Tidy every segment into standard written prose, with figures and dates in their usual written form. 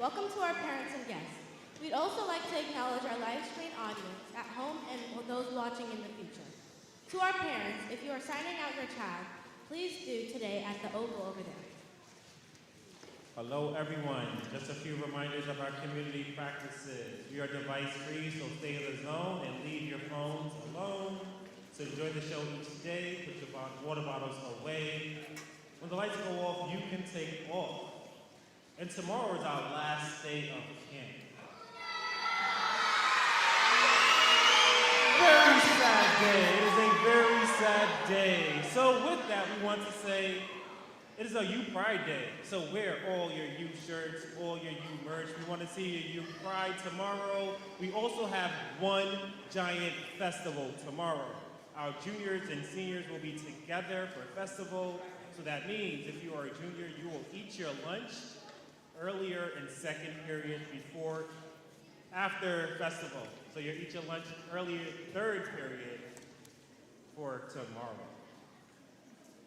Welcome to our parents and guests. We'd also like to acknowledge our live stream audience at home and those watching in the future. To our parents, if you are signing out your child, please do today at the oval over there. Hello everyone, just a few reminders of our community practices. We are device free, so stay in the zone and leave your phones alone. So enjoy the show each day, put your water bottles away. When the lights go off, you can take off. And tomorrow is our last day of camp. Very sad day, it is a very sad day. So with that, we want to say, it is a U Pride Day, so wear all your U shirts, all your U merch. We want to see your U Pride tomorrow. We also have one giant festival tomorrow. Our juniors and seniors will be together for a festival. So that means if you are a junior, you will eat your lunch earlier in second period after festival. So you'll eat your lunch earlier third period for tomorrow.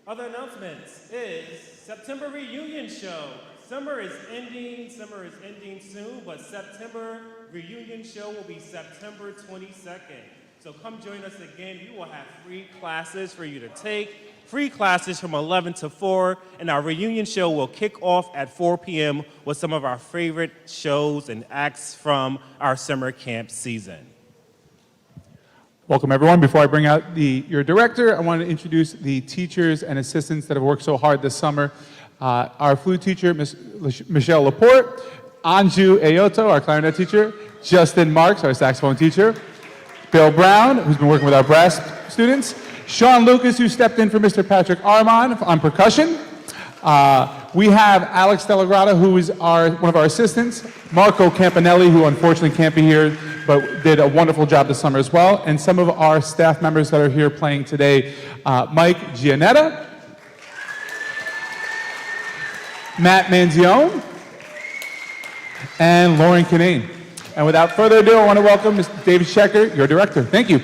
Other announcements is September reunion show. Summer is ending soon, but September reunion show will be September 22nd. So come join us again. We will have free classes for you to take, free classes from 11 to 4, and our reunion show will kick off at 4 p.m. with some of our favorite shows and acts from our summer camp season. Welcome, everyone. Before I bring out your director, I want to introduce the teachers and assistants that have worked so hard this summer. Our flute teacher, Ms. Michelle Laporte, Anju Ayoto, our clarinet teacher, Justin Marks, our saxophone teacher, Bill Brown, who's been working with our brass students, Sean Lucas, who stepped in for Mr. Patrick Armand on percussion. We have Alex Delagrata, who is one of our assistants, Marco Campanelli, who unfortunately can't be here, but did a wonderful job this summer as well, and some of our staff members that are here playing today, Mike Gianetta, Matt Manzione, and Lauren Kinane. And without further ado, I want to welcome Mr. David Schecker, your director. Thank you.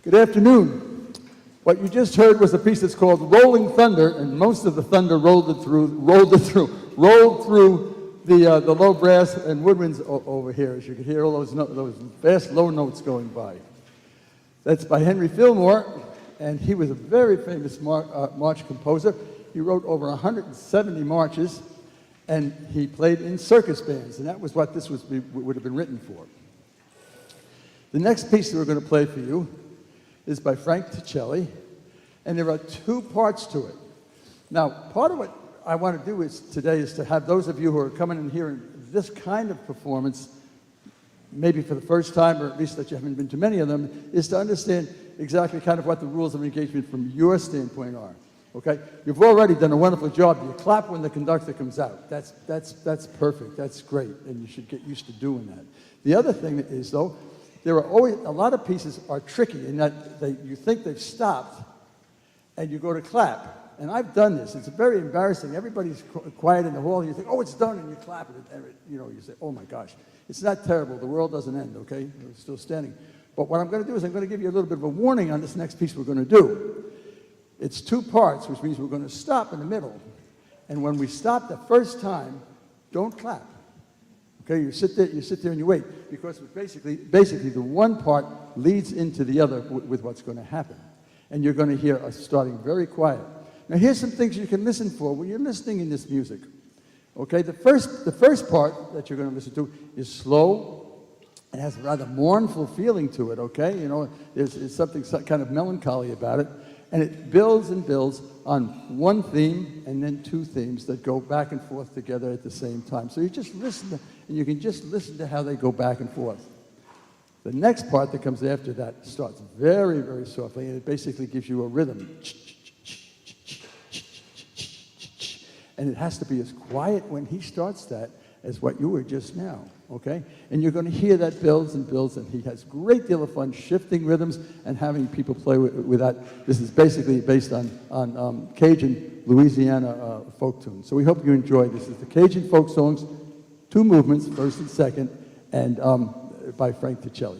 Good afternoon. What you just heard was a piece that's called Rolling Thunder, and most of the thunder rolled through the low brass and woodwinds over here, as you can hear all those vast low notes going by. That's by Henry Fillmore, and he was a very famous march composer. He wrote over 170 marches, and he played in circus bands, and that was what this would have been written for. The next piece that we're going to play for you is by Frank Ticelli, and there are two parts to it. Now, part of what I want to do today is to have those of you who are coming in here in this kind of performance, maybe for the first time, or at least that you haven't been to many of them, is to understand exactly kind of what the rules of engagement from your standpoint are. Okay? You've already done a wonderful job. You clap when the conductor comes out. That's perfect. That's great, and you should get used to doing that. The other thing is, though, there are always, a lot of pieces are tricky in that you think they've stopped, and you go to clap. And I've done this. It's very embarrassing. Everybody's quiet in the hall, and you think, oh, it's done, and you clap, and you say, oh my gosh. It's not terrible. The world doesn't end, okay? We're still standing. But what I'm going to do is I'm going to give you a little bit of a warning on this next piece we're going to do. It's two parts, which means we're going to stop in the middle. And when we stop the first time, don't clap. Okay, you sit there and you wait, because basically the one part leads into the other with what's going to happen. And you're going to hear us starting very quiet. Now here's some things you can listen for when you're listening in this music. Okay, the first part that you're going to listen to is slow. It has a rather mournful feeling to it, okay? You know, there's something kind of melancholy about it. And it builds and builds on one theme and then two themes that go back and forth together at the same time. So you just listen, and you can just listen to how they go back and forth. The next part that comes after that starts very, very softly, and it basically gives you a rhythm. And it has to be as quiet when he starts that as what you were just now, okay? And you're going to hear that builds and builds, and he has a great deal of fun shifting rhythms and having people play with that. This is basically based on Cajun Louisiana folk tunes. So we hope you enjoy. This is the Cajun folk songs, two movements, first and second, and by Frank Ticelli.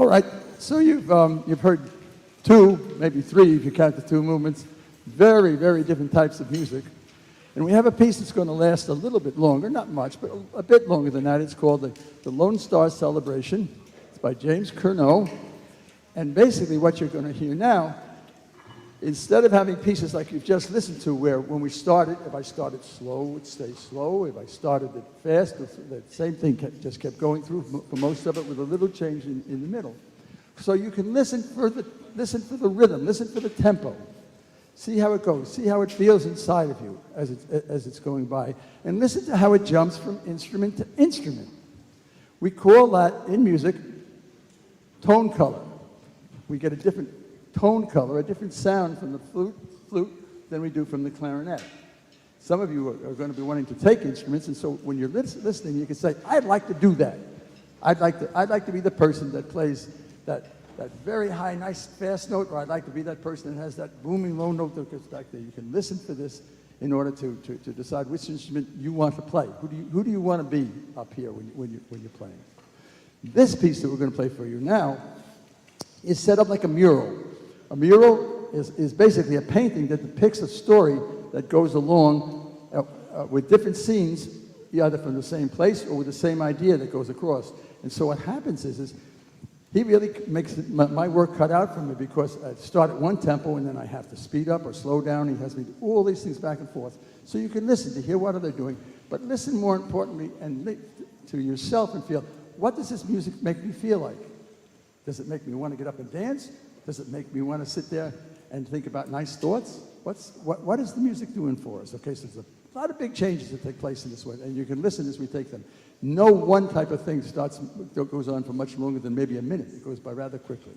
right, so you've heard two, maybe three if you count the two movements, very, very different types of music. And we have a piece that's going to last a little bit longer, not much, but a bit longer than that. It's called the Lone Star Celebration. It's by James Curnow. And basically what you're going to hear now, instead of having pieces like you've just listened to, where when we started, if I started slow, it would stay slow. If I started it fast, the same thing just kept going through for most of it with a little change in the middle. So you can listen for the rhythm, listen for the tempo. See how it goes. See how it feels inside of you as it's going by. And listen to how it jumps from instrument to instrument. We call that, in music, tone color. We get a different tone color, a different sound from the flute than we do from the clarinet. Some of you are going to be wanting to take instruments, and so when you're listening, you can say, I'd like to do that. I'd like to be the person that plays that very high, nice, fast note, or I'd like to be that person that has that booming low note that goes back there. You can listen for this in order to decide which instrument you want to play. Who do you want to be up here when you're playing? This piece that we're going to play for you now is set up like a mural. A mural is basically a painting that depicts a story that goes along with different scenes, either from the same place or with the same idea that goes across. And so what happens is he really makes my work cut out for me, because I start at one tempo and then I have to speed up or slow down. He has me do all these things back and forth. So you can listen to hear what are they doing, but listen more importantly to yourself and feel, what does this music make me feel like? Does it make me want to get up and dance? Does it make me want to sit there and think about nice thoughts? What is the music doing for us? Okay, so there's a lot of big changes that take place in this way, and you can listen as we take them. No one type of thing goes on for much longer than maybe a minute. It goes by rather quickly.